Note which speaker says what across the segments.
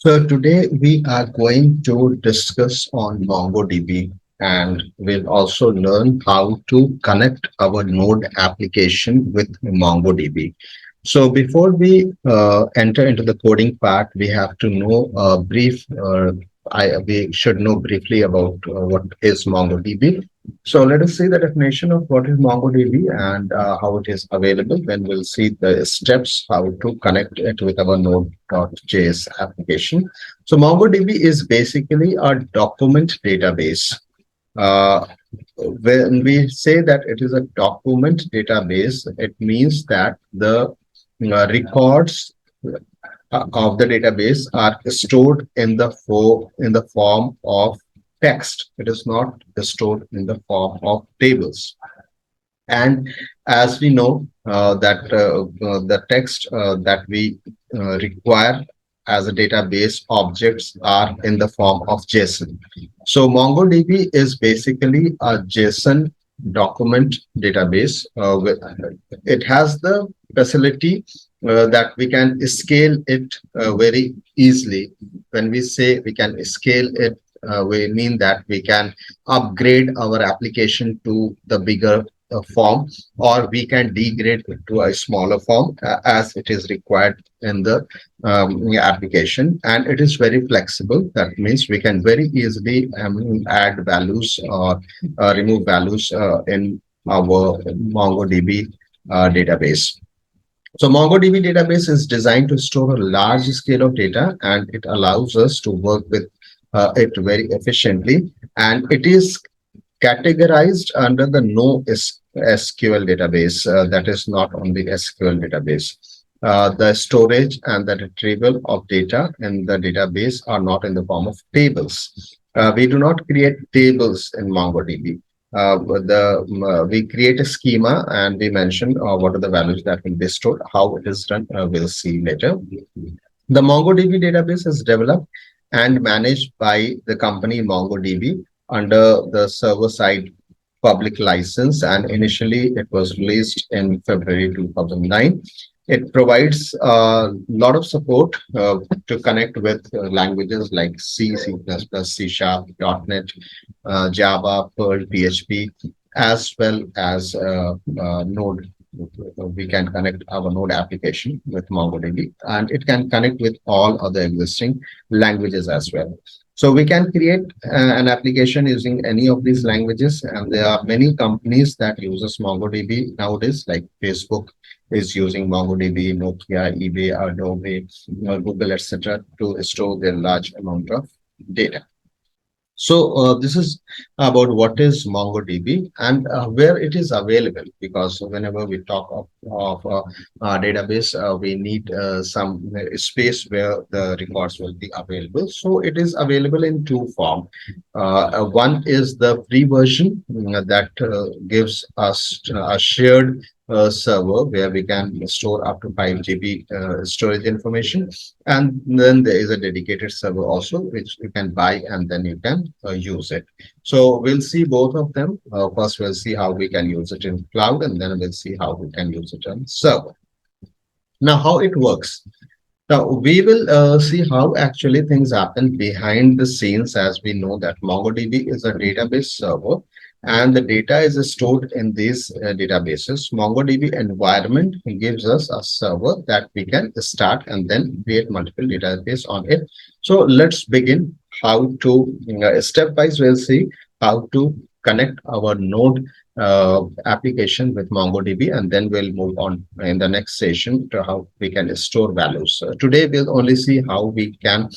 Speaker 1: So today we are going to discuss on MongoDB, and we'll also learn how to connect our Node application with MongoDB. So before we enter into the coding part, we have to know a brief, we should know briefly about what is MongoDB. So let us see the definition of what is MongoDB and how it is available. Then we'll see the steps how to connect it with our Node.js application. So MongoDB is basically a document database. Uh, when we say that it is a document database, it means that the records of the database are stored in the form of text. It is not stored in the form of tables. And as we know that the text that we require as a database objects are in the form of JSON. So MongoDB is basically a JSON document database. It has the facility that we can scale it very easily. When we say we can scale it, we mean that we can upgrade our application to the bigger form, or we can degrade it to a smaller form as it is required in the application. And it is very flexible. That means we can very easily add values or remove values in our MongoDB database. So MongoDB database is designed to store a large scale of data, and it allows us to work with it very efficiently. And it is categorized under the NoSQL database. That is not only SQL database. The storage and the retrieval of data in the database are not in the form of tables. We do not create tables in MongoDB. We create a schema and we mention what are the values that will be stored. How it is done, we'll see later. The MongoDB database is developed and managed by the company MongoDB under the server-side public license, and initially it was released in February 2009. It provides a lot of support to connect with languages like C, C++, C Sharp, .NET, Java, Perl, PHP, as well as Node. We can connect our Node application with MongoDB, and it can connect with all other existing languages as well. So we can create an application using any of these languages, and there are many companies that uses MongoDB nowadays, like Facebook is using MongoDB, Nokia, eBay, Adobe, Google, etc., to store their large amount of data. So this is about what is MongoDB and where it is available, because whenever we talk of database, we need some space where the records will be available. So it is available in two forms. One is the free version that gives us a shared server where we can store up to 5 GB storage information. And then there is a dedicated server also, which you can buy and then you can use it. So we'll see both of them. First, we'll see how we can use it in cloud, and then we'll see how we can use it on server. Now, how it works. Now, we will see how actually things happen behind the scenes, as we know that MongoDB is a database server and the data is stored in these databases. MongoDB environment gives us a server that we can start and then create multiple database on it. So let's begin how to, stepwise, we'll see how to connect our Node application with MongoDB, and then we'll move on in the next session to how we can store values. Today, we'll only see how we can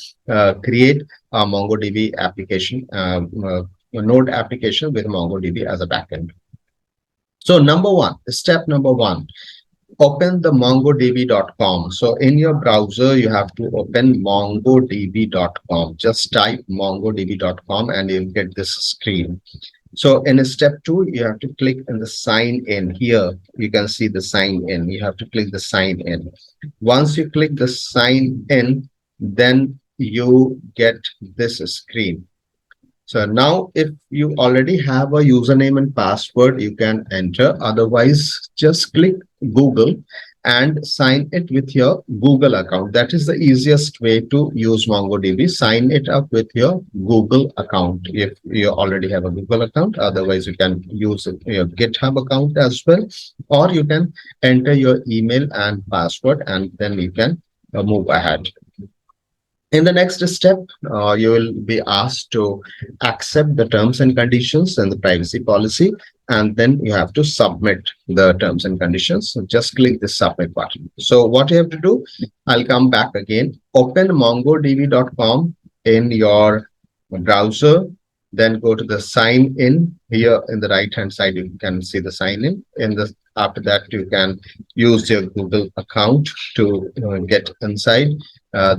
Speaker 1: create a MongoDB application, a Node application with MongoDB as a backend. So step number one, open the mongodb.com. So in your browser, you have to open mongodb.com. Just type mongodb.com and you'll get this screen. So in step two, you have to click in the sign in. Here you can see the sign in. You have to click the sign in. Once you click the sign in, then you get this screen. So now if you already have a username and password, you can enter. Otherwise, just click Google and sign it with your Google account. That is the easiest way to use MongoDB. Sign it up with your Google account if you already have a Google account. Otherwise, you can use your GitHub account as well, or you can enter your email and password, and then you can move ahead. In the next step, you will be asked to accept the terms and conditions and the privacy policy, and then you have to submit the terms and conditions. So just click the submit button. So what you have to do, I'll come back again. Open mongodb.com in your browser, then go to the sign in. Here in the right hand side you can see the sign in. After that you can use your Google account to get inside.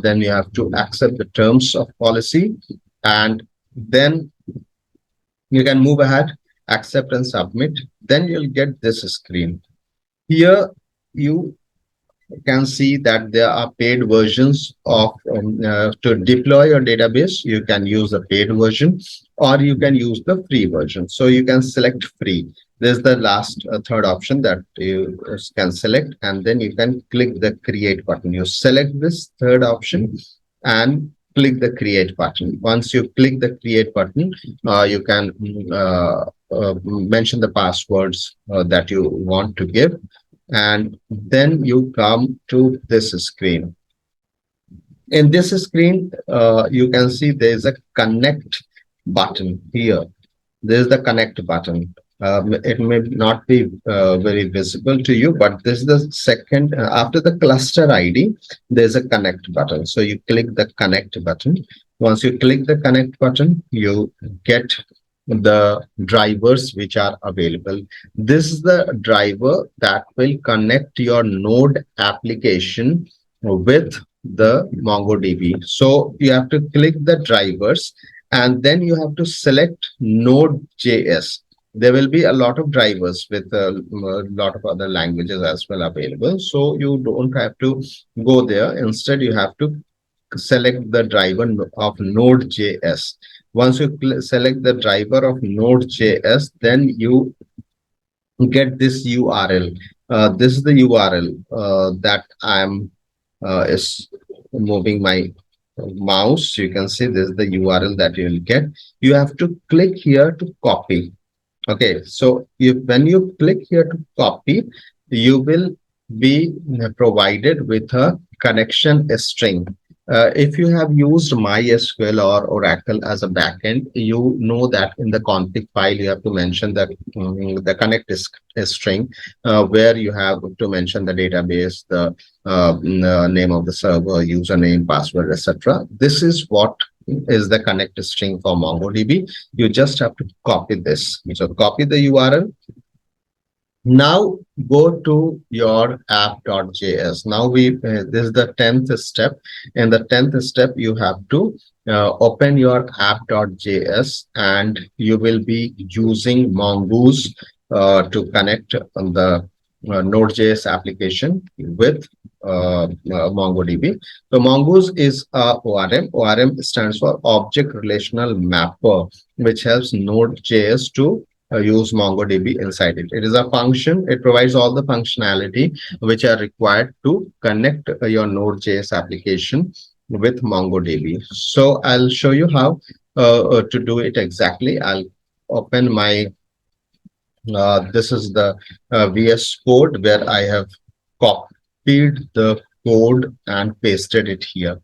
Speaker 1: Then you have to accept the terms of policy, and then you can move ahead, accept and submit. Then you'll get this screen. Here you can see that there are paid versions of to deploy your database. You can use the paid version, or you can use the free version. So you can select free. This is the last third option that you can select, and then you can click the create button. You select this third option and click the create button. Once you click the create button, you can mention the passwords that you want to give, and then you come to this screen. In this screen, you can see there is a connect button here. This is the connect button. It may not be very visible to you, but this is the second after the cluster ID. There's a connect button. So you click the connect button. Once you click the connect button, you get the drivers which are available. This is the driver that will connect your Node application with the MongoDB. So you have to click the drivers, and then you have to select Node.js. There will be a lot of drivers with a lot of other languages as well available. So you don't have to go there. Instead, you have to select the driver of Node.js. Once you select the driver of Node.js, then you get this URL. This is the URL that I'm is moving my mouse. You can see this is the URL that you will get. You have to click here to copy. Okay, so when you click here to copy, you will be provided with a connection string. If you have used MySQL or Oracle as a backend, you know that in the config file you have to mention that the connect string, where you have to mention the database, the name of the server, username, password, etc. This is what is the connect string for MongoDB. You just have to copy this. So copy the URL. Now go to your app.js. Now this is the 10th step. In the 10th step, you have to open your app.js, and you will be using Mongoose to connect the Node.js application with MongoDB. So Mongoose is ORM. ORM stands for Object Relational Mapper, which helps Node.js to use MongoDB inside it. It is a function. It provides all the functionality which are required to connect your Node.js application with MongoDB. So I'll show you how to do it exactly. I'll open my this is the VS Code where I have copied the code and pasted it here.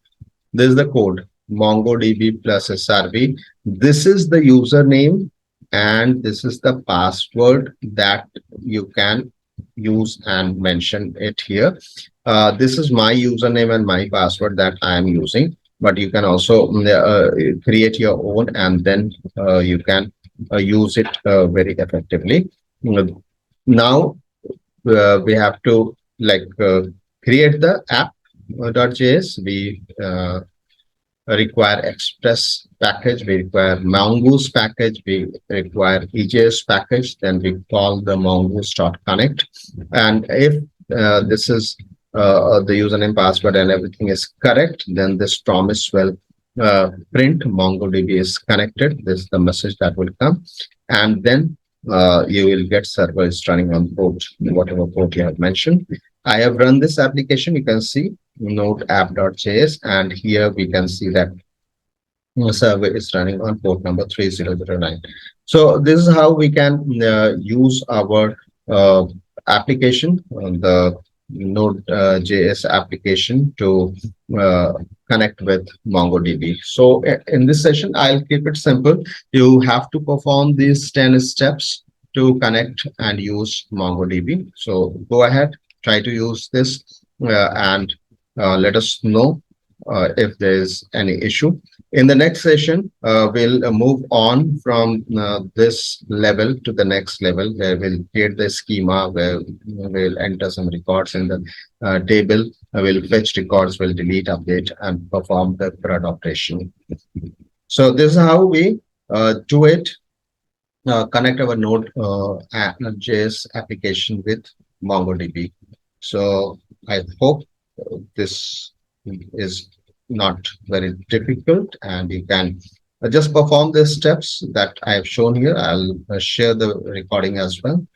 Speaker 1: This is the code, MongoDB plus SRV. This is the username, and this is the password that you can use and mention it here. This is my username and my password that I am using, but you can also create your own, and then you can use it very effectively. Now we have to create the app.js. We require Express package, we require Mongoose package, we require EJS package, then we call the mongoose.connect. And if this is the username, password, and everything is correct, then this promise will print MongoDB is connected. This is the message that will come. And then you will get server is running on port, whatever port you have mentioned. I have run this application. You can see node app.js, and here we can see that server is running on port number 3009. So this is how we can use our uh, application, the Node.js application to uh, connect with MongoDB. So in this session, I'll keep it simple. You have to perform these 10 steps to connect and use MongoDB. So go ahead, try to use this and let us know if there is any issue. In the next session, we'll move on from this level to the next level, where we'll create the schema, where we'll enter some records in the table, we'll fetch records, we'll delete, update, and perform the CRUD operation. So this is how we do it, connect our Node.js application with MongoDB. So I hope this is not very difficult, and you can just perform the steps that I have shown here. I'll share the recording as well.